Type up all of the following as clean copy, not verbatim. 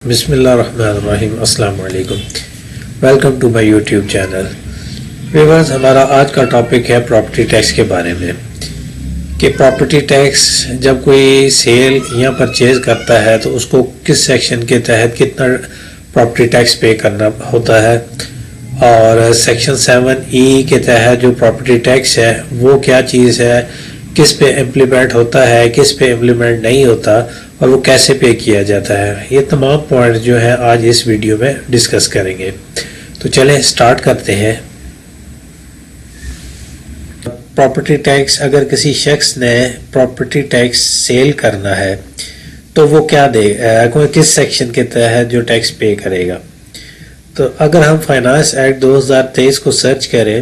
بسم اللہ الرحمن الرحیم۔ السلام علیکم، welcome to my YouTube channel. Viewers, ہمارا آج کا ٹاپک ہے پراپرٹی ٹیکس کے بارے میں کہ پراپرٹی ٹیکس جب کوئی سیل یا پرچیز کرتا ہے تو اس کو کس سیکشن کے تحت کتنا پراپرٹی ٹیکس پے کرنا ہوتا ہے، اور سیکشن 7E کے تحت جو پراپرٹی ٹیکس ہے وہ کیا چیز ہے، کس پہ امپلیمنٹ ہوتا ہے، کس پہ امپلیمنٹ نہیں ہوتا، اور وہ کیسے پے کیا جاتا ہے۔ یہ تمام پوائنٹ جو ہیں آج اس ویڈیو میں ڈسکس کریں گے۔ تو چلیں سٹارٹ کرتے ہیں۔ پراپرٹی ٹیکس، اگر کسی شخص نے پراپرٹی ٹیکس سیل کرنا ہے تو وہ کیا دے گا، کس سیکشن کے تحت جو ٹیکس پے کرے گا۔ تو اگر ہم فائنانس ایکٹ 2023 کو سرچ کریں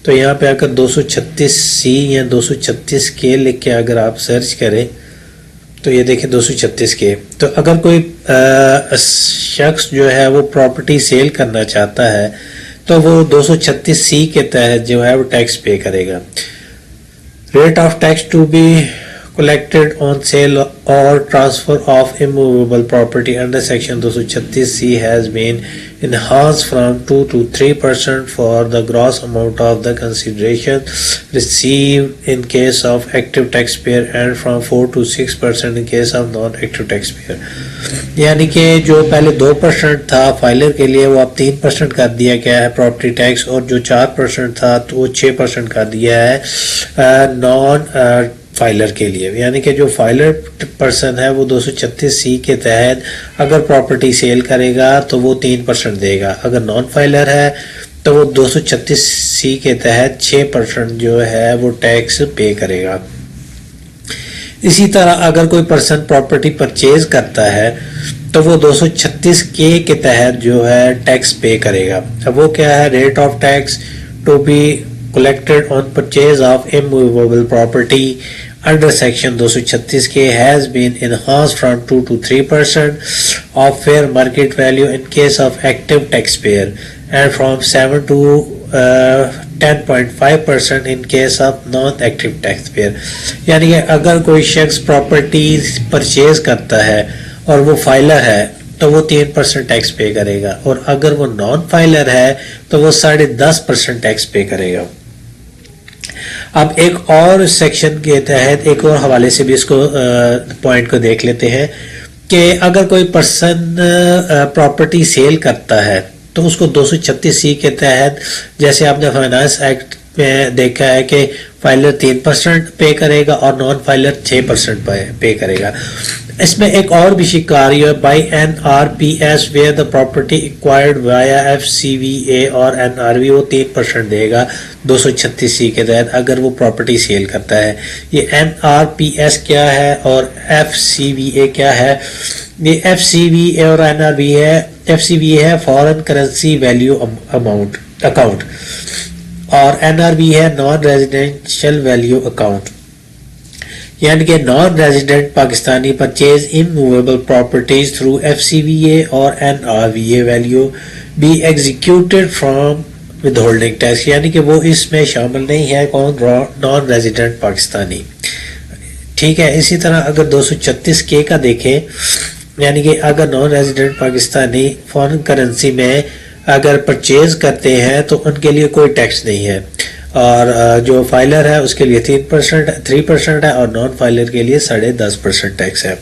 تو یہاں پہ اگر 236C یا 236K لکھ کے اگر آپ سرچ کریں تو یہ دیکھیں 236K۔ تو اگر کوئی شخص جو ہے وہ پراپرٹی سیل کرنا چاہتا ہے تو وہ 236C کے تحت جو ہے وہ ٹیکس پے کرے گا۔ Rate of tax to be collected on sale or transfer of immovable property under section 236C has been enhanced from 2 to 3% for the gross amount of the consideration received in case of active taxpayer and from 4 to 6% in case of non-active taxpayer۔ یعنی کہ جو پہلے 2% تھا filer کے لیے وہ اب 3% کر دیا گیا ہے پراپرٹی ٹیکس، اور جو 4% تھا تو وہ 6% کر دیا ہے نان فائلر کے لیے۔ یعنی کہ جو فائلر پرسن ہے وہ 236C کے تحت اگر پراپرٹی سیل کرے گا تو وہ 3% دے گا، اگر نان فائلر ہے تو وہ 236C کے تحت 6% جو ہے وہ ٹیکس پے کرے گا۔ اسی طرح اگر کوئی پرسن پراپرٹی پرچیز کرتا ہے تو وہ 236K کے تحت جو ہے ٹیکس پے کرے گا۔ اب وہ کیا ہے، rate of tax to be collected on purchase of immovable property under section 236K has been enhanced from 2 to 3% of fair market value in case of active taxpayer and from 7 to 10.5% in case of non-active taxpayer۔ یعنی کہ اگر کوئی شخص property purchase کرتا ہے اور وہ filer ہے تو وہ 3% ٹیکس پے کرے گا، اور اگر وہ نان فائلر ہے تو وہ 10.5% ٹیکس پے کرے گا۔ اب ایک اور سیکشن کے تحت ایک اور حوالے سے بھی اس کو پوائنٹ کو دیکھ لیتے ہیں کہ اگر کوئی پرسن پراپرٹی سیل کرتا ہے تو اس کو 236C کے تحت، جیسے آپ نے فائنانس ایکٹ میں دیکھا ہے کہ فائلر 3% پے کرے گا اور نان فائلر 6% پے کرے گا۔ اس میں ایک اور بھی شکاری ہے by NRPS where the property acquired via FCVA اور NRV، وہ 3% دے گا 236C کے تحت اگر وہ پراپرٹی سیل کرتا ہے۔ یہ NRPS کیا ہے اور FCVA کیا ہے؟ یہ FCVA اور NRV ہے۔ FCVA ہے فارن کرنسی ویلیو اکاؤنٹ، اور NRV ہے نان ریزیڈینشل ویلیو اکاؤنٹ۔ یعنی کہ non resident Pakistani purchase immovable properties through FCVA اور NRVA value be executed from withholding tax, یعنی کہ وہ اس میں شامل نہیں ہے کون، نان ریزیڈنٹ پاکستانی۔ ٹھیک ہے، اسی طرح اگر 236K کا دیکھیں، یعنی کہ اگر naan resident Pakistani foreign currency میں اگر پرچیز کرتے ہیں تو ان کے لیے کوئی ٹیکس نہیں ہے، اور جو فائلر ہے اس کے لیے 3% ہے، اور نان فائلر کے لیے 10.5% ٹیکس ہے۔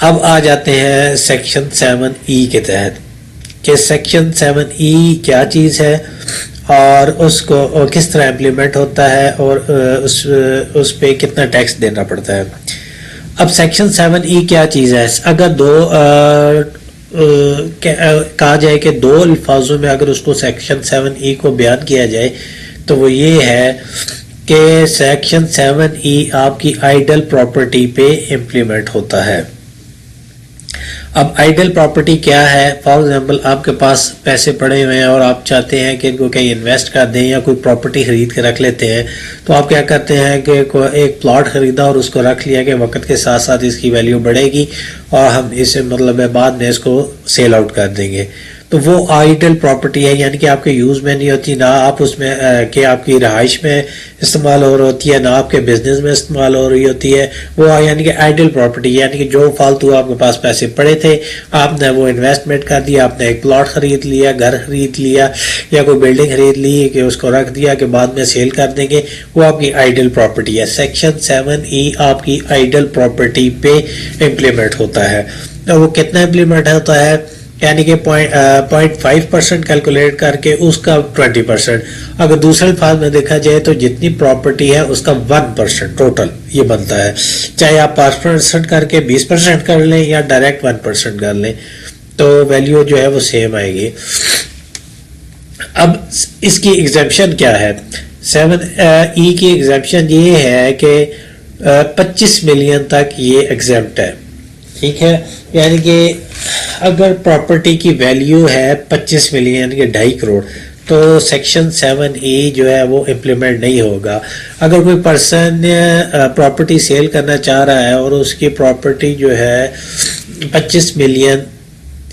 اب آ جاتے ہیں سیکشن 7E کے تحت کہ سیکشن 7E کیا چیز ہے اور اس کو کس طرح امپلیمنٹ ہوتا ہے، اور اس پہ کتنا ٹیکس دینا پڑتا ہے۔ اب سیکشن 7E کیا چیز ہے؟ اگر کہا جائے کہ 2 الفاظوں میں اگر اس کو سیکشن 7E کو بیان کیا جائے تو وہ یہ ہے کہ سیکشن 7E آپ کی آئیڈل پراپرٹی پہ امپلیمنٹ ہوتا ہے۔ اب آئیڈل پراپرٹی کیا ہے؟ فار ایگزامپل آپ کے پاس پیسے پڑے ہوئے ہیں اور آپ چاہتے ہیں کہ ان کو کہیں انویسٹ کر دیں یا کوئی پراپرٹی خرید کے رکھ لیتے ہیں، تو آپ کیا کرتے ہیں کہ ایک پلاٹ خریدا اور اس کو رکھ لیا کہ وقت کے ساتھ ساتھ اس کی ویلیو بڑھے گی اور ہم اسے بعد میں اس کو سیل آؤٹ کر دیں گے۔ تو وہ آئیڈل پراپرٹی ہے، یعنی کہ آپ کے یوز میں نہیں ہوتی، نہ آپ اس میں کہ آپ کی رہائش میں استعمال ہو رہی ہوتی ہے، نہ آپ کے بزنس میں استعمال ہو رہی ہوتی ہے، وہ یعنی کہ آئیڈل پراپرٹی، یعنی کہ جو فالتو آپ کے پاس پیسے پڑے تھے، آپ نے وہ انویسٹمنٹ کر دیا، آپ نے ایک پلاٹ خرید لیا، گھر خرید لیا یا کوئی بلڈنگ خرید لی کہ اس کو رکھ دیا کہ بعد میں سیل کر دیں گے، وہ آپ کی آئیڈل پراپرٹی ہے۔ سیکشن 7E آپ کی آئیڈل پراپرٹی پہ امپلیمنٹ ہوتا ہے۔ وہ کتنا امپلیمنٹ ہوتا ہے؟ یعنی کہ 0.5% کیلکولیٹ کر کے اس کا 20%، اگر دوسرے الفاظ میں دیکھا جائے تو جتنی پراپرٹی ہے اس کا 1% ٹوٹل یہ بنتا ہے، چاہے آپ 5% کر کے 20% کر لیں یا ڈائریکٹ 1% کر لیں، تو ویلیو جو ہے وہ سیم آئے گی۔ اب اس کی ایگزیمپشن کیا ہے؟ 7E کی ایگزیمپشن یہ ہے کہ 25 ملین تک یہ ایگزیمپٹ ہے، ٹھیک ہے، یعنی کہ اگر پراپرٹی کی ویلیو ہے 25 ملین یعنی کہ 2.5 کروڑ، تو سیکشن 7E جو ہے وہ امپلیمنٹ نہیں ہوگا۔ اگر کوئی پرسن پراپرٹی سیل کرنا چاہ رہا ہے اور اس کی پراپرٹی جو ہے 25 ملین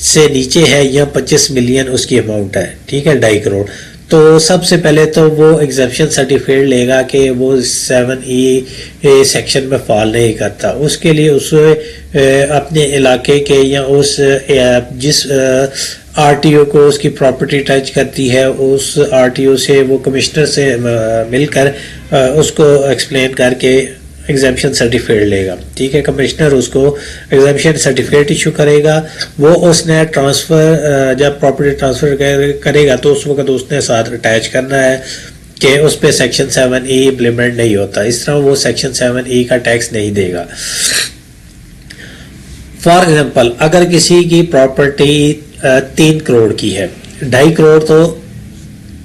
سے نیچے ہے یا 25 ملین اس کی اماؤنٹ ہے، ٹھیک ہے، 2.5 کروڑ، تو سب سے پہلے تو وہ ایگزیمپشن سرٹیفکیٹ لے گا کہ وہ 7E سیکشن میں فال نہیں کرتا۔ اس کے لیے اسے اپنے علاقے کے یا اس جس RTO کو اس کی پراپرٹی ٹچ کرتی ہے اس RTO سے وہ کمشنر سے مل کر اس کو ایکسپلین کر کے ایگزیمپشن سرٹیفکیٹ لے گا، ٹھیک ہے، کمشنر اس کو ایگزیمپشن سرٹیفکیٹ ایشو کرے گا، وہ اس نے ٹرانسفر جب پراپرٹی ٹرانسفر کرے گا تو اس وقت اس نے ساتھ اٹیچ کرنا ہے کہ اس پہ سیکشن 7E امپلیمنٹ نہیں ہوتا، اس طرح وہ سیکشن 7E کا ٹیکس نہیں دے گا۔ فار ایگزامپل اگر کسی کی پراپرٹی 3 کروڑ کی ہے، 2.5 کروڑ تو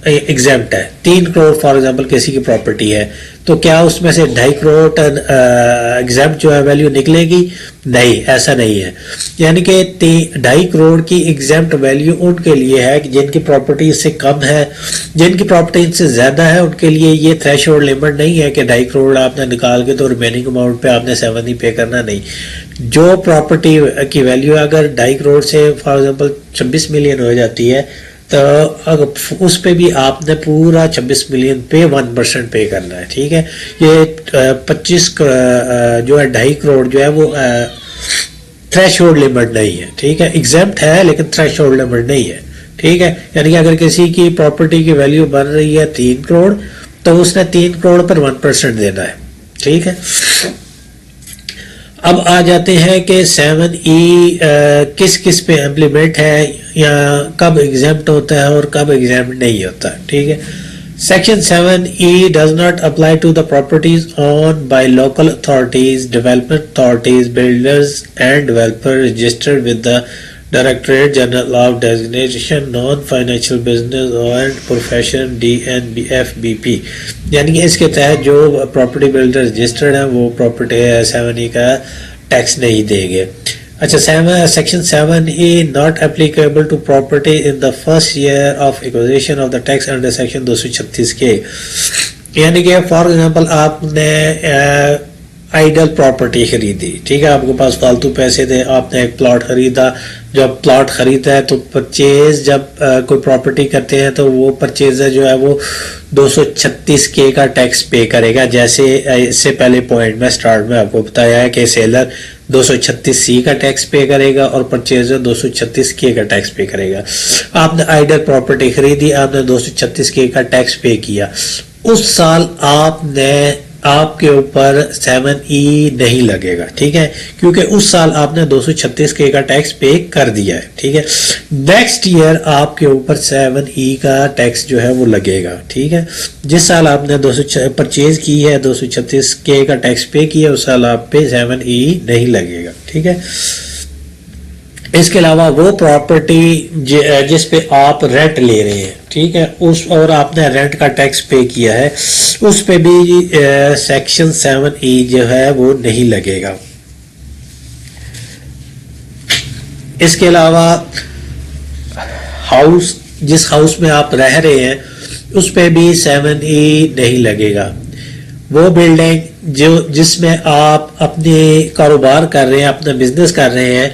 ایگزیمپٹ ہے، 3 کروڑ فار ایگزامپل کسی کی پراپرٹی ہے، تو کیا اس میں سے 2.5 کروڑ ایگزیمپٹ جو ہے ویلیو نکلے گی؟ نہیں، ایسا نہیں ہے، یعنی کہ 2.5 کروڑ کی ایگزیمپٹ ویلیو ان کے لیے ہے جن کی پراپرٹی اس سے کم ہے، جن کی پراپرٹی ان سے زیادہ ہے ان کے لیے یہ تھریش ہولڈ لمٹ نہیں ہے کہ 2.5 کروڑ آپ نے نکال کے تو ریمیننگ اماؤنٹ پہ آپ نے 7E پے کرنا، نہیں، جو پراپرٹی کی ویلیو اگر 2.5 کروڑ سے فار ایگزامپل 26 ملین ہو جاتی ہے تو اس پہ بھی آپ نے پورا 26 ملین پہ 1% پے کرنا ہے، ٹھیک ہے، یہ 25 جو ہے 2.5 کروڑ جو ہے وہ تھریش ہولڈ لمٹ نہیں ہے، ٹھیک ہے، ایگزیمپٹ ہے لیکن تھریش ہولڈ لمٹ نہیں ہے، ٹھیک ہے، یعنی کہ اگر کسی کی پراپرٹی کی ویلیو بن رہی ہے 3 کروڑ تو اس نے 3 کروڑ پر 1% دینا ہے، ٹھیک ہے۔ اب آ جاتے ہیں کہ 7E کس کس پہ امپلیمنٹ ہے یا کب ایگزیمپٹ ہوتا ہے اور کب ایگزیمپٹ نہیں ہوتا، ٹھیک ہے۔ Section 7E does not apply to the properties owned by local authorities, development authorities, builders and developers registered with the Directorate General of Designation Non-Financial Business and Profession DNBFBP، یعنی کہ اس کے تحت جو پراپرٹی بلڈر رجسٹرڈ ہیں وہ property 7E کا tax نہیں دیں گے۔ اچھا، section 7E not applicable to property in the first year of acquisition of the tax under section 236 کے، یعنی کہ فار ایگزامپل آپ نے آئیڈل پراپرٹی خریدی، ٹھیک ہے، آپ کے پاس فالتو پیسے تھے، آپ نے ایک پلاٹ خریدا، جب پلاٹ خریدا ہے تو پرچیز جب کوئی پراپرٹی کرتے ہیں تو وہ پرچیزر جو ہے وہ 236K کا ٹیکس پے کرے گا، جیسے اس سے پہلے پوائنٹ میں سٹارٹ میں آپ کو بتایا ہے کہ سیلر 236C کا ٹیکس پے کرے گا اور پرچیزر 236K کا ٹیکس پے کرے گا۔ آپ نے آئیڈل پراپرٹی خریدی، آپ نے 236K کا ٹیکس پے کیا، اس سال آپ کے اوپر 7E نہیں لگے گا، ٹھیک ہے، کیونکہ اس سال آپ نے 236K کا ٹیکس پے کر دیا ہے، ٹھیک ہے۔ نیکسٹ ایئر آپ کے اوپر 7E کا ٹیکس جو ہے وہ لگے گا، ٹھیک ہے، جس سال آپ نے پرچیز کی ہے 236K کا ٹیکس پے کیا اس سال آپ پہ 7E نہیں لگے گا، ٹھیک ہے۔ اس کے علاوہ وہ پراپرٹی جس پہ آپ رینٹ لے رہے ہیں، ٹھیک ہے، اس اور آپ نے رینٹ کا ٹیکس پے کیا ہے، اس پہ بھی سیکشن 7E جو ہے وہ نہیں لگے گا۔ اس کے علاوہ ہاؤس، جس ہاؤس میں آپ رہ رہے ہیں اس پہ بھی 7E نہیں لگے گا۔ وہ بلڈنگ جس میں آپ اپنے کاروبار کر رہے ہیں، اپنا بزنس کر رہے ہیں،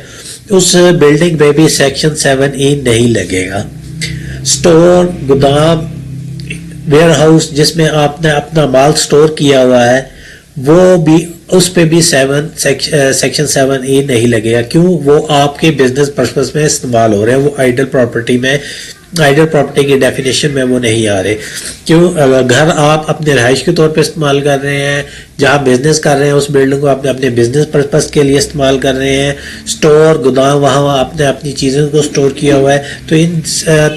اس بلڈنگ پہ بھی سیکشن 7E نہیں لگے گا. اسٹور, گودام, ویئر ہاؤس جس میں آپ نے اپنا مال سٹور کیا ہوا ہے وہ بھی, اس پہ بھی سیکشن 7E نہیں لگے گا. کیوں؟ وہ آپ کے بزنس پرپس میں استعمال ہو رہے ہیں, وہ آئیڈل پراپرٹی میں, آئیڈل پراپرٹی کی ڈیفینیشن میں وہ نہیں آ رہے. کیوں؟ گھر آپ اپنے رہائش کے طور پہ استعمال کر رہے ہیں, جہاں بزنس کر رہے ہیں اس بلڈنگ کو آپ اپنے بزنس پرپس کے لیے استعمال کر رہے ہیں. سٹور, گودام, وہاں آپ نے اپنی چیزوں کو سٹور کیا ہوا ہے, تو ان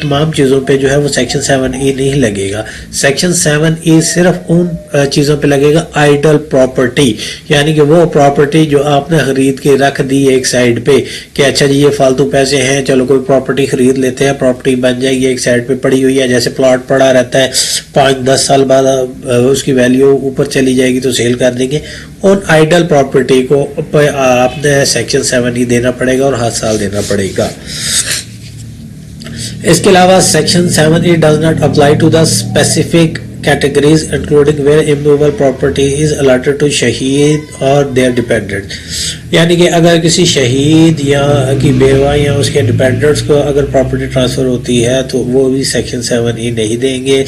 تمام چیزوں پہ جو ہے وہ سیکشن 7E نہیں لگے گا. سیکشن 7E صرف ان چیزوں پہ لگے گا آئیڈل پراپرٹی, یعنی کہ وہ پراپرٹی جو آپ نے خرید کے رکھ دی ایک سائڈ پہ کہ اچھا جی یہ فالتو پیسے ہیں, چلو کوئی پراپرٹی خرید لیتے ہیں, پراپرٹی بن جائے گی, ایک سائڈ پہ پڑی ہوئی ہے, جیسے پلاٹ پڑا رہتا ہے, 5-10 سال بعد اس کی ویلیو اوپر چلی جائے گی تو سیل کر دیں گے. ان آئیڈل پراپرٹی کو آپ نے سیکشن 7E دینا پڑے گا اور 7 سال دینا پڑے گا. اس کے علاوہ section 7E does not apply to the specific categories including where immovable property is allotted to شہید اور their dependents. یعنی کہ اگر کسی شہید یا کی بیوہ یا اس کے ڈیپینڈنٹس کو اگر پراپرٹی ٹرانسفر ہوتی ہے تو وہ بھی سیکشن 7E نہیں دیں گے.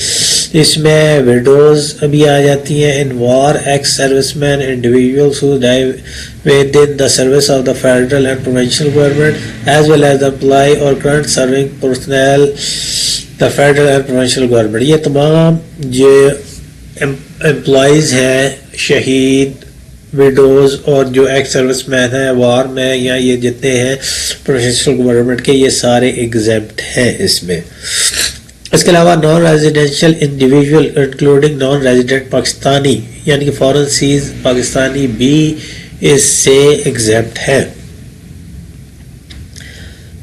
اس میں ویڈوز ابھی آ جاتی ہیں, in war, ex service man, individuals who die within the service of the federal and provincial government as well as the employee or current serving personnel the federal and provincial government. یہ تمام جو employees ہیں, شہید, videos اور جو x service مین ہیں وار میں, یا یہ جتنے ہیں پروونشل گورنمنٹ کے, یہ سارے ایگزیمپٹ ہیں اس میں. اس کے علاوہ naan residential individual including naan resident Pakistani, یعنی کہ فورن سیز پاکستانی بھی اس سے ایگزیمپٹ ہے.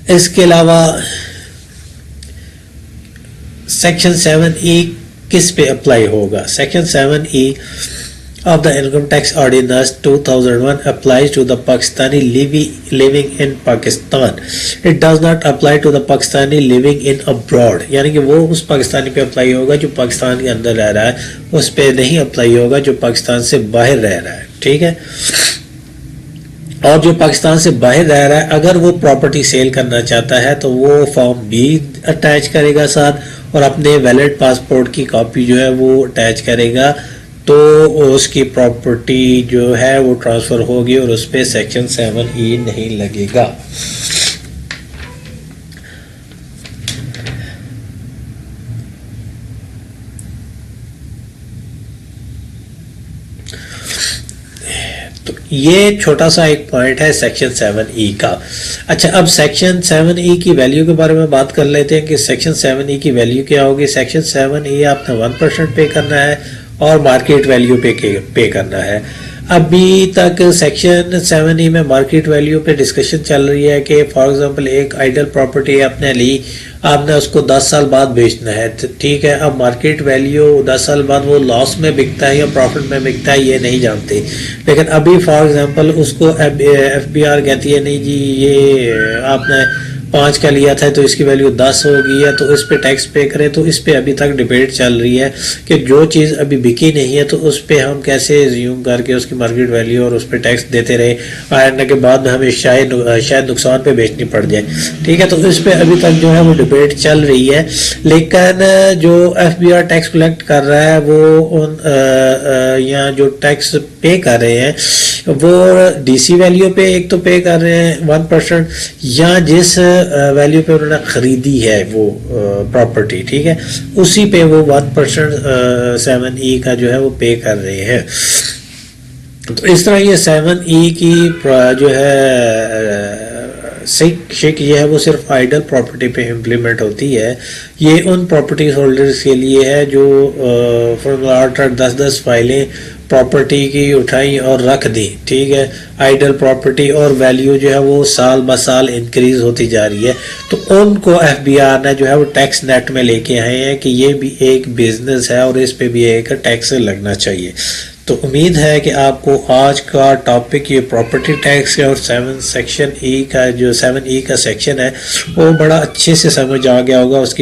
اس کے علاوہ سیکشن 7E کس پہ اپلائی ہوگا؟ Section 7E of the Income Tax Ordinance 2001 applies to the Pakistani living in Pakistan. It does not apply to the Pakistani living in abroad. یعنی کہ وہ اس پاکستانی پہ اپلائی ہوگا جو پاکستان کے اندر رہ رہا ہے, اس پہ نہیں اپلائی ہوگا جو پاکستان سے باہر رہ رہا ہے. ٹھیک ہے, اور جو پاکستان سے باہر رہ رہا ہے اگر وہ پراپرٹی سیل کرنا چاہتا ہے تو وہ فارم بھی اٹیچ کرے گا ساتھ, اور اپنے ویلڈ پاسپورٹ کی کاپی جو ہے وہ اٹیچ کرے گا, تو اس کی پراپرٹی جو ہے وہ ٹرانسفر ہوگی اور اس پہ سیکشن 7E نہیں لگے گا. تو یہ چھوٹا سا ایک پوائنٹ ہے سیکشن 7E کا. اچھا, اب سیکشن 7E کی ویلیو کے بارے میں بات کر لیتے ہیں کہ سیکشن 7E کی ویلیو کیا ہوگی. سیکشن 7E آپ نے 1% پے کرنا ہے اور مارکیٹ ویلیو پے کرنا ہے. ابھی تک سیکشن 7E میں مارکیٹ ویلیو پہ ڈسکشن چل رہی ہے کہ فار ایگزامپل ایک آئیڈل پراپرٹی آپ نے لی, آپ نے اس کو 10 سال بعد بیچنا ہے. ٹھیک ہے, اب مارکیٹ ویلیو 10 سال بعد وہ لاس میں بکتا ہے یا پروفٹ میں بکتا ہے یہ نہیں جانتے, لیکن ابھی فار ایگزامپل اس کو FBR کہتی ہے نہیں جی یہ آپ نے 5 کا لیا تھا تو اس کی ویلیو 10 ہوگی ہے تو اس پہ ٹیکس پے کریں. تو اس پہ ابھی تک ڈیبیٹ چل رہی ہے کہ جو چیز ابھی بکی نہیں ہے تو اس پہ ہم کیسے زیوم کر کے اس کی مارکیٹ ویلیو اور اس پہ ٹیکس دیتے رہے, آئندہ کے بعد میں ہمیں شاید نقصان پہ بیچنی پڑ جائے. ٹھیک ہے, تو اس پہ ابھی تک جو ہے وہ ڈیبیٹ چل رہی ہے, لیکن جو FBR ٹیکس کلیکٹ کر رہا ہے وہ یا جو ٹیکس پے کر رہے ہیں وہ DC ویلیو پہ ایک تو پے کر رہے ہیں 1%, یا جس ویلیو پہ انہوں نے خریدی ہے وہ پراپرٹی, ٹھیک ہے, اسی پہ وہ 1% 7E کا جو ہے وہ پے کر رہے ہیں. تو اس طرح یہ 7E کی جو ہے شک یہ ہے وہ صرف آئیڈل پراپرٹی پہ امپلیمنٹ ہوتی ہے. یہ ان پراپرٹی ہولڈرز کے لیے ہے جو فارمولا 10 فائلیں پراپرٹی کی اٹھائیں اور رکھ دی. ٹھیک ہے, آئیڈل پراپرٹی اور ویلیو جو ہے وہ سال بہ سال انکریز ہوتی جا رہی ہے, تو ان کو FBR نے جو ہے وہ ٹیکس نیٹ میں لے کے آئے ہیں کہ یہ بھی ایک بزنس ہے اور اس پہ بھی ایک ٹیکس لگنا چاہیے. تو امید ہے کہ آپ کو آج کا ٹاپک یہ پراپرٹی ٹیکس اور 7E کا جو 7E کا سیکشن ہے وہ بڑا اچھے سے سمجھ آ گیا ہوگا. اس کی